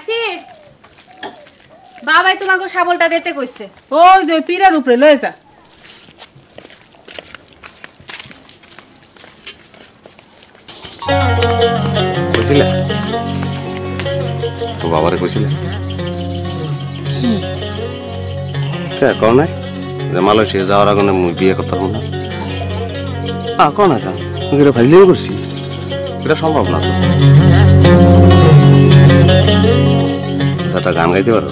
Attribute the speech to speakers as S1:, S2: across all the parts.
S1: মাসি বাবাই তোমাকে শাবলটা দিতে কইছে।
S2: ওই যে পীরের উপরে লয়ে যা।
S3: কইছিলে তো বাবারে কইছিলে কে কোন নাই যে মালয়েশিয়া যাওয়ার আগে মুই বিয়ে করতে পারবো না? কোন এটা মুখে ফাইলিও করছি, এটা সম্ভব না। একটা গান গাইতে পারো?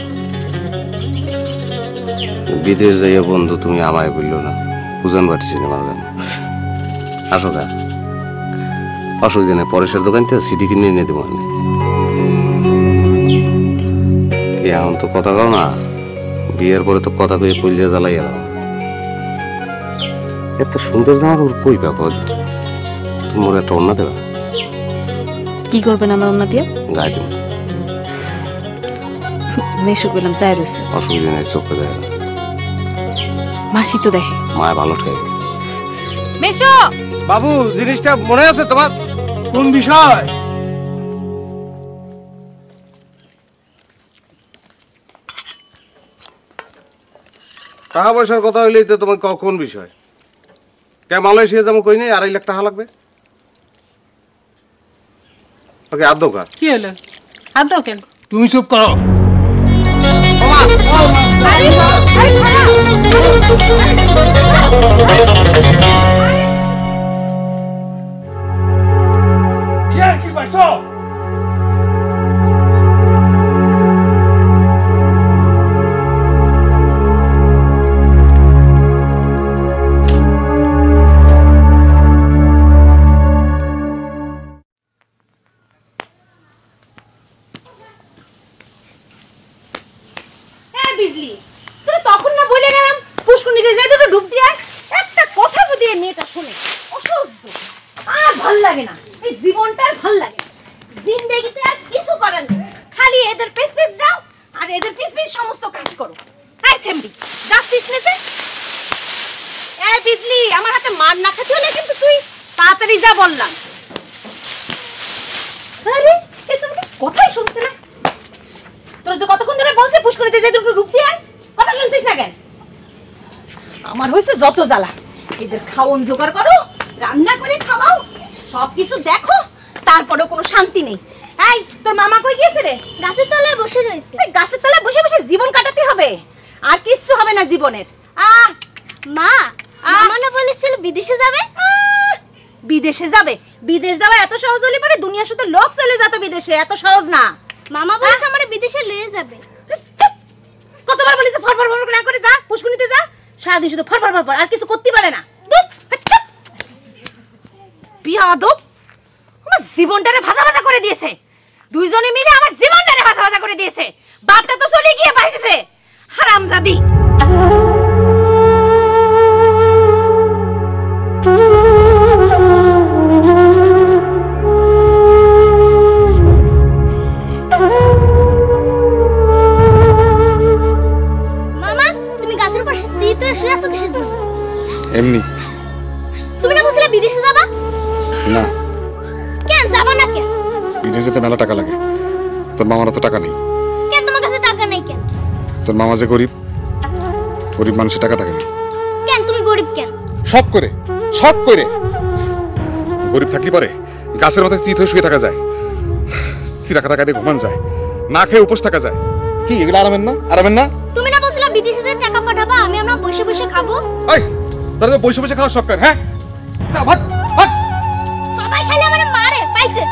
S3: বিদেশ যাইয়া বন্ধু তুমি আমায় বললো না, পূজন বাটি সিনেমার গান। আসো গা, অসুবিধা নেই, পরেশের দোকান থেকে সিডি কিনে এনে দেবো। এখন তো কথা কও না, বিয়ের পরে তো কথা কয়ে কইলিয়া জ্বালাই এলাম। এত সুন্দর জামা কাপড় কই পাবো? তোমার একটা অন্য দেবা।
S1: কি করবেন আমার অন্য দিয়ে?
S3: গায়ে দেবো।
S1: মেশো করলাম চাই রয়েছে।
S3: অসুবিধা নেই, চোখে দেয় না।
S1: মাসি তো দেখে।
S3: মায় ভালো ঠেকে।
S1: মেশো
S3: বাবু, জিনিসটা মনে আছে তোমার? কোন বিষয়? টাকা পয়সার কথা হইলেই তো তোমার কোন বিষয়? কে মালয়েশিয়া যাবো কই নেই, 2.5 লাখ টাকা লাগবে। ওকে আর দোকা
S2: কি হলো? হাত দাও কেন?
S3: তুমি চুপ করো। কি পাইছো?
S4: বিজলি তোরা তখন না বলে গেলাম পুষ্কুনিতে যাই দুটো ডুব দিয়ে একটা কথা যদি এই মেয়েটা শুনে অসহ্য আর ভাল লাগে না, এই জীবনটা আর ভাল লাগে না। জিন্দেগিতে আর কিছু করেন খালি এদের পেছ পেছ যাও আর এদের পিছ পিছ সমস্ত কাজ করো। এই সেমডি যাচ্ছিস না যে? এই বিজলি আমার হাতে মার না খেতে হলে কিন্তু তুই তাড়াতাড়ি যা বললাম। আরে এসব কথাই শুনছে না। তোর যে কতক্ষণ ধরে বলছে পুষ্করিতে যাই দুটো রূপ দিয়ে কথা শুনছিস না কেন? আমার হইছে যত জ্বালা, এদের খাওন জোগাড় করো, রান্না করে খাওয়াও, সবকিছু দেখো, তারপরেও কোনো শান্তি নেই। এই তোর মামা কই গিয়েছে রে?
S5: গাছের তলায় বসে রয়েছে।
S4: এই গাছের তলায় বসে বসে জীবন কাটাতে হবে, আর কিচ্ছু হবে না জীবনের।
S5: মা মামা না বলেছিল বিদেশে যাবে?
S4: বিদেশে যাবে? বিদেশ যাওয়া এত সহজ হলে পারে? দুনিয়া শুধু লোক চলে যেত বিদেশে, এত সহজ না।
S5: মামা বলেছে আমারে বিদেশে লয়ে যাবে।
S4: কতবার বলেছে ফরফর ফরফর না করে যা, পুষ্কুনিতে যা। সারাদিন শুধু ফরফর ফরফর, আর কিছু করতে পারে না। বিয়াদব, আমার জীবনটারে ভাজা ভাজা করে দিয়েছে। দুইজনে মিলে আমার জীবনটারে ভাজা ভাজা করে দিয়েছে। বাপটা তো চলে গিয়ে পাইছে, হারামজাদি।
S3: এমনি।
S5: তুমি না বলছিলে বিদেশে যাবা?
S3: না।
S5: কেন যাবা না কেন?
S3: বিদেশে যেতে মেলা টাকা লাগে, তোর মামার তো টাকা নেই।
S5: কেন তোমার কাছে টাকা নাই কেন?
S3: তোর মামা যে গরিব, গরিব মানুষের টাকা থাকে না।
S5: কেন তুমি গরিব কেন?
S3: সব করে গরিব থাকলে পারে গাছের মাথায় চিত হয়ে শুয়ে থাকা যায়, চিরা কাটা কাটে ঘুমান যায়, না খেয়ে উপোস থাকা যায়। কি এগুলো আরামের না? আরামের না?
S5: তুমি না বলছিলে বিদেশে যে টাকা পাঠাবা, আমরা বসে বসে খাবো।
S3: এই তাহলে তো বসে বসে খাওয়ার শখ করে? হ্যাঁ, যা ভাগ ভাগ।
S5: সবাই খালি আমারে মারে পাইছে।